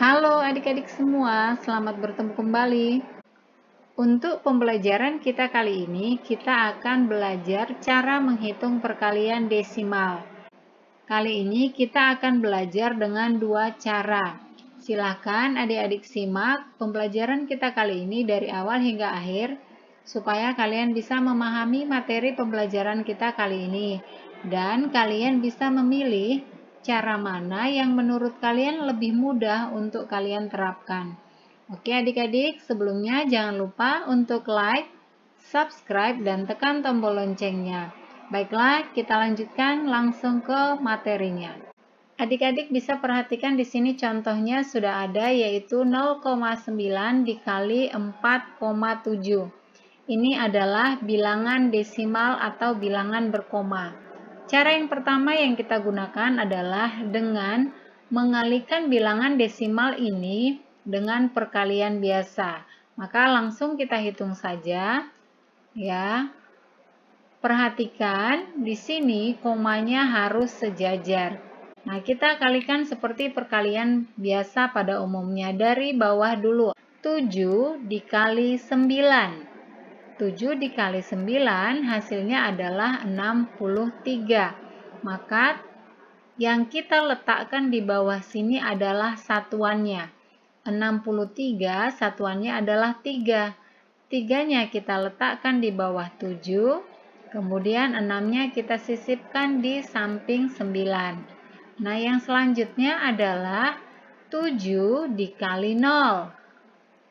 Halo adik-adik semua, selamat bertemu kembali. Untuk pembelajaran kita kali ini, kita akan belajar cara menghitung perkalian desimal. Kali ini kita akan belajar dengan dua cara. Silahkan adik-adik simak pembelajaran kita kali ini dari awal hingga akhir, supaya kalian bisa memahami materi pembelajaran kita kali ini. Dan kalian bisa memilih cara mana yang menurut kalian lebih mudah untuk kalian terapkan. Oke adik-adik, sebelumnya jangan lupa untuk like, subscribe, dan tekan tombol loncengnya. Baiklah, kita lanjutkan langsung ke materinya. Adik-adik bisa perhatikan di sini contohnya sudah ada, yaitu 0,9 dikali 4,7. Ini adalah bilangan desimal atau bilangan berkoma. Cara yang pertama yang kita gunakan adalah dengan mengalikan bilangan desimal ini dengan perkalian biasa. Maka langsung kita hitung saja, ya. Perhatikan di sini komanya harus sejajar. Nah, kita kalikan seperti perkalian biasa pada umumnya, dari bawah dulu. 7 dikali 9. 7 dikali 9 hasilnya adalah 63. Maka yang kita letakkan di bawah sini adalah satuannya. 63 satuannya adalah 3. 3-nya kita letakkan di bawah 7. Kemudian 6-nya kita sisipkan di samping 9. Nah, yang selanjutnya adalah 7 dikali 0.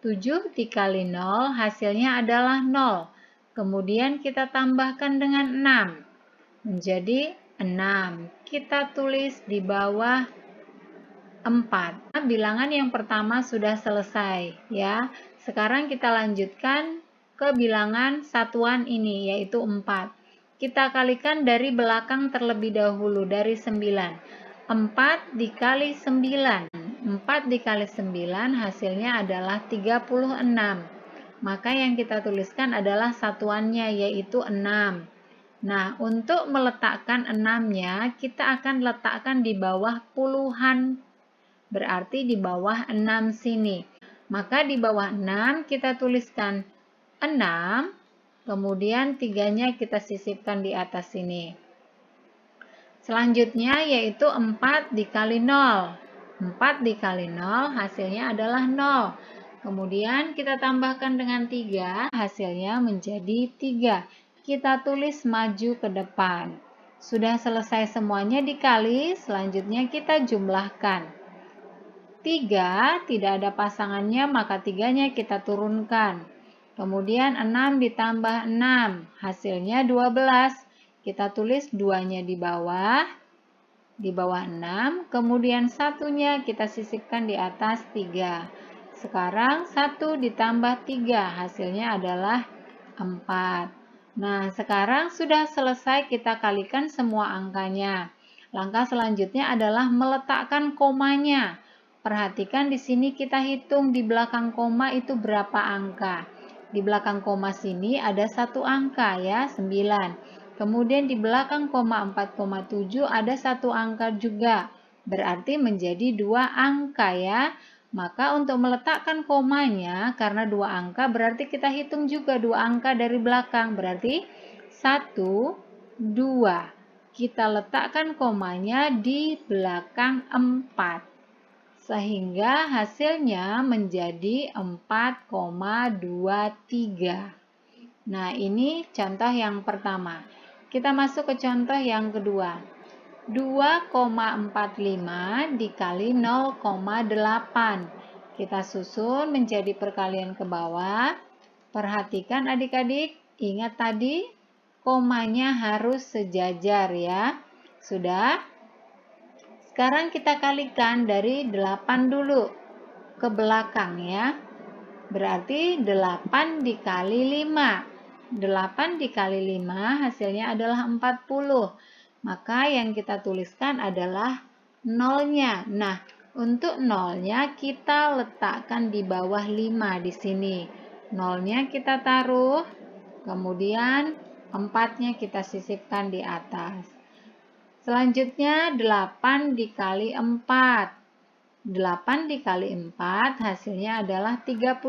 7 dikali 0 hasilnya adalah 0. Kemudian kita tambahkan dengan 6. Menjadi 6. Kita tulis di bawah 4. Nah, bilangan yang pertama sudah selesai, ya. Sekarang kita lanjutkan ke bilangan satuan ini, yaitu 4. Kita kalikan dari belakang terlebih dahulu, dari 9. 4 dikali 9. 4 dikali 9 hasilnya adalah 36. Maka yang kita tuliskan adalah satuannya, yaitu 6. Nah, untuk meletakkan 6-nya, kita akan letakkan di bawah puluhan. Berarti di bawah 6 sini. Maka di bawah 6 kita tuliskan 6, kemudian 3-nya kita sisipkan di atas sini. Selanjutnya yaitu 4 dikali 0. 4 dikali 0 hasilnya adalah 0. Kemudian kita tambahkan dengan 3, hasilnya menjadi 3. Kita tulis maju ke depan. Sudah selesai semuanya dikali, selanjutnya kita jumlahkan. 3 tidak ada pasangannya, maka 3-nya kita turunkan. Kemudian 6 ditambah 6, hasilnya 12. Kita tulis 2-nya di bawah 6, kemudian 1-nya kita sisipkan di atas 3. Sekarang 1 ditambah 3, hasilnya adalah 4. Nah, sekarang sudah selesai, kita kalikan semua angkanya. Langkah selanjutnya adalah meletakkan komanya. Perhatikan di sini kita hitung di belakang koma itu berapa angka. Di belakang koma sini ada satu angka, ya, 9. Kemudian di belakang koma 4,7 ada satu angka juga. Berarti menjadi 2 angka, ya. Maka untuk meletakkan komanya, karena 2 angka berarti kita hitung juga 2 angka dari belakang. Berarti 1, 2. Kita letakkan komanya di belakang 4. Sehingga hasilnya menjadi 4,23. Nah, ini contoh yang pertama. Kita masuk ke contoh yang kedua. 2,45 dikali 0,8. Kita susun menjadi perkalian ke bawah. Perhatikan adik-adik, ingat tadi komanya harus sejajar, ya. Sudah? Sekarang kita kalikan dari 8 dulu ke belakang, ya. Berarti 8 dikali 5. 8 dikali 5 hasilnya adalah 40. Maka yang kita tuliskan adalah 0-nya. Nah, untuk 0-nya kita letakkan di bawah 5 di sini. 0-nya kita taruh, kemudian 4-nya kita sisipkan di atas. Selanjutnya 8 dikali 4. 8 dikali 4 hasilnya adalah 32.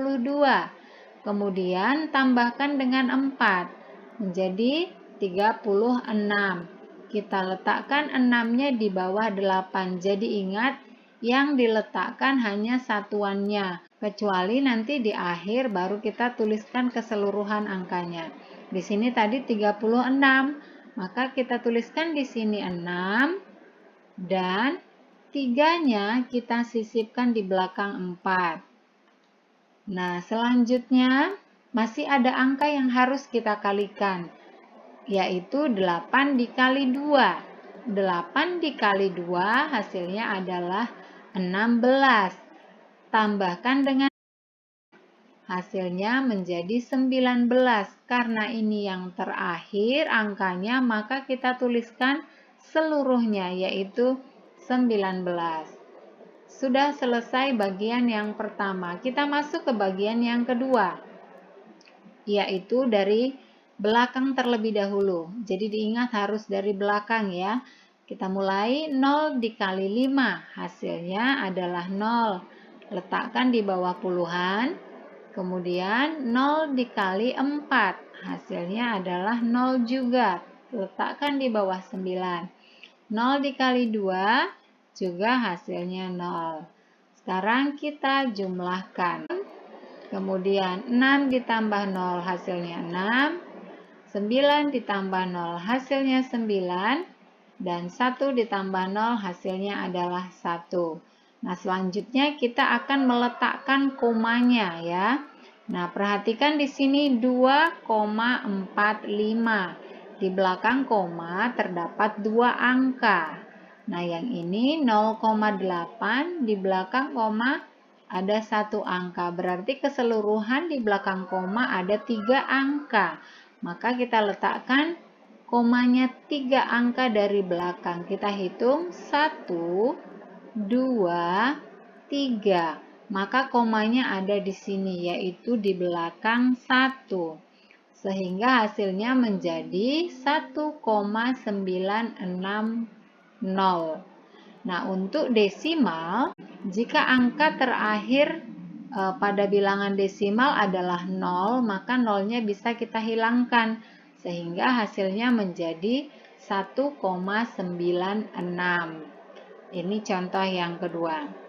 Kemudian tambahkan dengan 4 menjadi 36. Kita letakkan 6-nya di bawah 8. Jadi ingat, yang diletakkan hanya satuannya. Kecuali nanti di akhir baru kita tuliskan keseluruhan angkanya. Di sini tadi 36. Maka kita tuliskan di sini 6 dan 3-nya kita sisipkan di belakang 4. Nah, selanjutnya masih ada angka yang harus kita kalikan, yaitu 8 dikali 2. 8 dikali 2 hasilnya adalah 16. Tambahkan dengan hasilnya menjadi 19. Karena ini yang terakhir angkanya, maka kita tuliskan seluruhnya, yaitu 19. Sudah selesai bagian yang pertama. Kita masuk ke bagian yang kedua, yaitu dari belakang terlebih dahulu. Jadi diingat harus dari belakang ya. Kita mulai 0 dikali 5. Hasilnya adalah 0. Letakkan di bawah puluhan. Kemudian 0 dikali 4. Hasilnya adalah 0 juga. Letakkan di bawah 9. 0 dikali 2 juga hasilnya 0. Sekarang kita jumlahkan. Kemudian 6 ditambah 0 hasilnya 6. 9 ditambah 0 hasilnya 9. Dan 1 ditambah 0 hasilnya adalah 1. Nah, selanjutnya kita akan meletakkan komanya ya. Nah, perhatikan di sini 2,45. Di belakang koma terdapat 2 angka. Nah, yang ini 0,8, di belakang koma ada 1 angka. Berarti keseluruhan di belakang koma ada 3 angka. Maka kita letakkan komanya 3 angka dari belakang. Kita hitung 1, 2, 3. Maka komanya ada di sini, yaitu di belakang 1. Sehingga hasilnya menjadi 1,960. Nah, untuk desimal, jika angka terakhir pada bilangan desimal adalah 0, maka 0-nya bisa kita hilangkan. Sehingga hasilnya menjadi 1,96. Ini contoh yang kedua.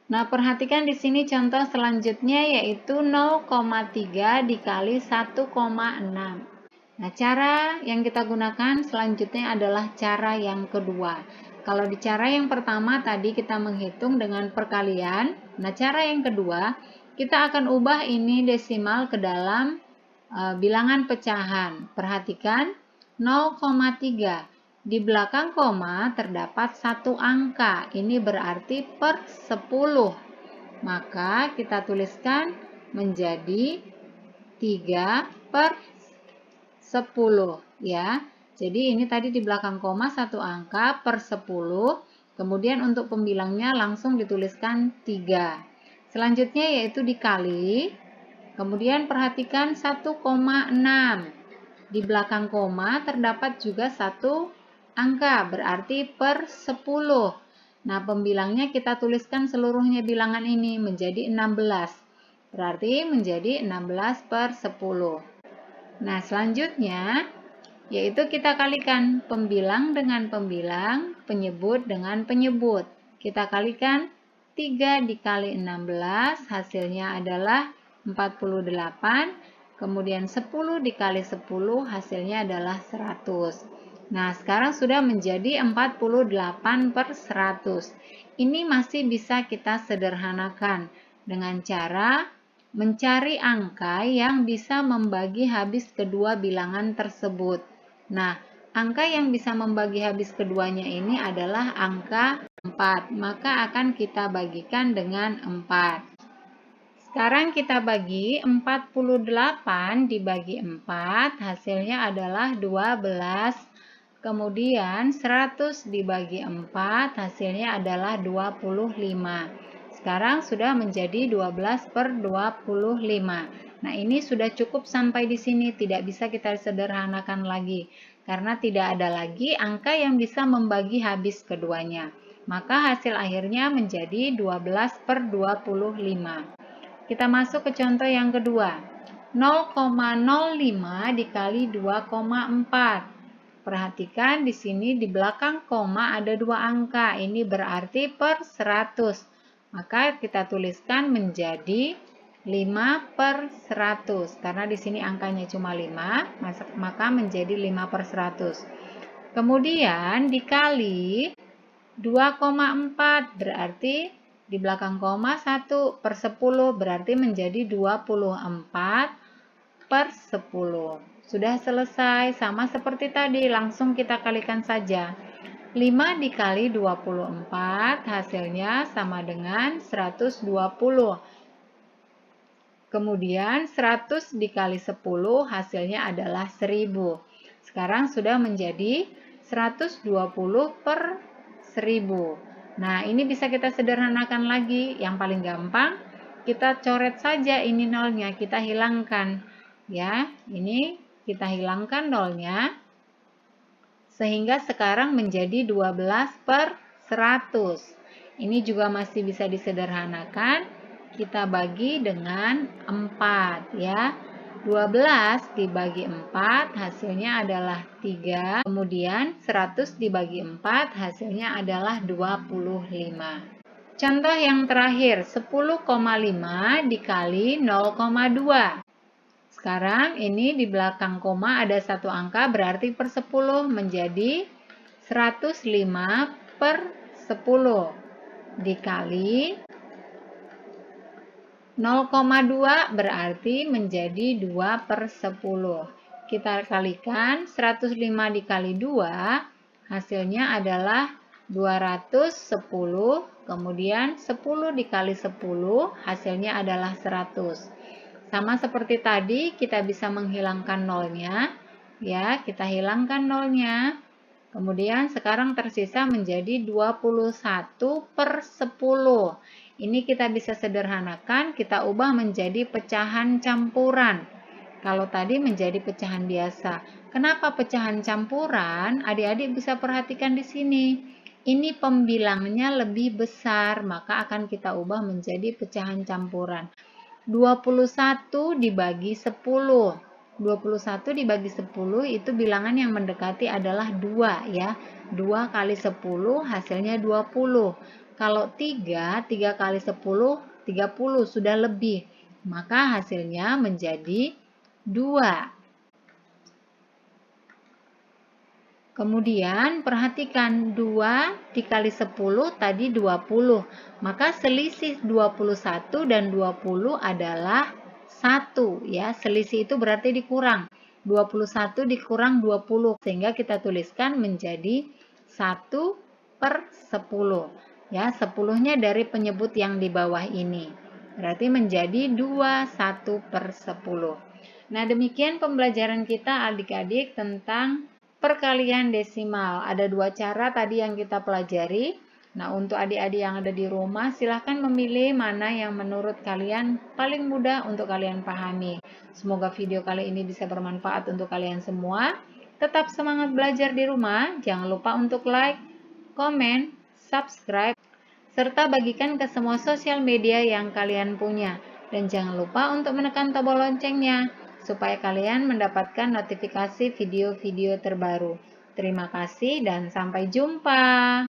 Nah, perhatikan di sini contoh selanjutnya yaitu 0,3 dikali 1,6. Nah, cara yang kita gunakan selanjutnya adalah cara yang kedua. Kalau di cara yang pertama tadi kita menghitung dengan perkalian. Nah, cara yang kedua, kita akan ubah ini desimal ke dalam bilangan pecahan. Perhatikan 0,3. Di belakang koma terdapat 1 angka. Ini berarti per 10. Maka kita tuliskan menjadi 3 per 10 ya. Jadi ini tadi di belakang koma 1 angka per 10. Kemudian untuk pembilangnya langsung dituliskan 3. Selanjutnya yaitu dikali. Kemudian perhatikan 1,6. Di belakang koma terdapat juga 1 angka, berarti per 10. Nah, pembilangnya kita tuliskan seluruhnya bilangan ini menjadi 16. Berarti menjadi 16 per 10. Nah, selanjutnya yaitu kita kalikan pembilang dengan pembilang, penyebut dengan penyebut. Kita kalikan 3 dikali 16, hasilnya adalah 48. Kemudian 10 dikali 10 hasilnya adalah 100. Nah, sekarang sudah menjadi 48 per 100. Ini masih bisa kita sederhanakan dengan cara mencari angka yang bisa membagi habis kedua bilangan tersebut. Nah, angka yang bisa membagi habis keduanya ini adalah angka 4. Maka akan kita bagikan dengan 4. Sekarang kita bagi 48 dibagi 4, hasilnya adalah 12. Kemudian 100 dibagi 4, hasilnya adalah 25. Sekarang sudah menjadi 12 per 25. Nah, ini sudah cukup sampai di sini, tidak bisa kita sederhanakan lagi. Karena tidak ada lagi angka yang bisa membagi habis keduanya. maka hasil akhirnya menjadi 12/25. Kita masuk ke contoh yang kedua. 0,05 dikali 2,4. Perhatikan di sini di belakang koma ada dua angka. Ini berarti per 100. Maka kita tuliskan menjadi 5/100. Karena di sini angkanya cuma 5, maka menjadi 5/100. Kemudian dikali 2,4 berarti di belakang koma 1/10 berarti menjadi 24/10. Sudah selesai, sama seperti tadi, langsung kita kalikan saja. 5 dikali 24 hasilnya sama dengan 120. Kemudian 100 dikali 10 hasilnya adalah 1000. Sekarang sudah menjadi 120/1000. Nah, ini bisa kita sederhanakan lagi. Yang paling gampang, kita coret saja ini nolnya, kita hilangkan. Ya, ini kita hilangkan nolnya. Sehingga sekarang menjadi 12/100. Ini juga masih bisa disederhanakan. Kita bagi dengan 4 ya. 12 dibagi 4 hasilnya adalah 3. Kemudian 100 dibagi 4 hasilnya adalah 25. Contoh yang terakhir, 10,5 dikali 0,2. Sekarang ini di belakang koma ada satu angka berarti per 10 menjadi 105/10 dikali 0,2 berarti menjadi 2/10. Kita kalikan 105 dikali 2 hasilnya adalah 210, kemudian 10 dikali 10 hasilnya adalah 100. Sama seperti tadi, kita bisa menghilangkan nolnya. Ya, kita hilangkan nolnya. Kemudian sekarang tersisa menjadi 21/10. Ini kita bisa sederhanakan, kita ubah menjadi pecahan campuran. Kalau tadi menjadi pecahan biasa. Kenapa pecahan campuran? Adik-adik bisa perhatikan di sini. Ini pembilangnya lebih besar, maka akan kita ubah menjadi pecahan campuran. 21 dibagi 10. 21 dibagi 10 itu bilangan yang mendekati adalah 2 ya. 2 kali 10 hasilnya 20. Kalau 3 kali 10, 30 sudah lebih. Maka hasilnya menjadi 2. Kemudian perhatikan 2 dikali 10 tadi 20. Maka selisih 21 dan 20 adalah 1 ya. Selisih itu berarti dikurang. 21 dikurang 20 sehingga kita tuliskan menjadi 1/10. Ya, 10-nya dari penyebut yang di bawah ini. Berarti menjadi 21/10. Nah, demikian pembelajaran kita adik-adik tentang perkalian desimal. Ada dua cara tadi yang kita pelajari. Nah, untuk adik-adik yang ada di rumah, silahkan memilih mana yang menurut kalian paling mudah untuk kalian pahami. Semoga video kali ini bisa bermanfaat untuk kalian semua. Tetap semangat belajar di rumah. Jangan lupa untuk like, komen, subscribe, serta bagikan ke semua sosial media yang kalian punya. Dan jangan lupa untuk menekan tombol loncengnya, supaya kalian mendapatkan notifikasi video-video terbaru. Terima kasih dan sampai jumpa.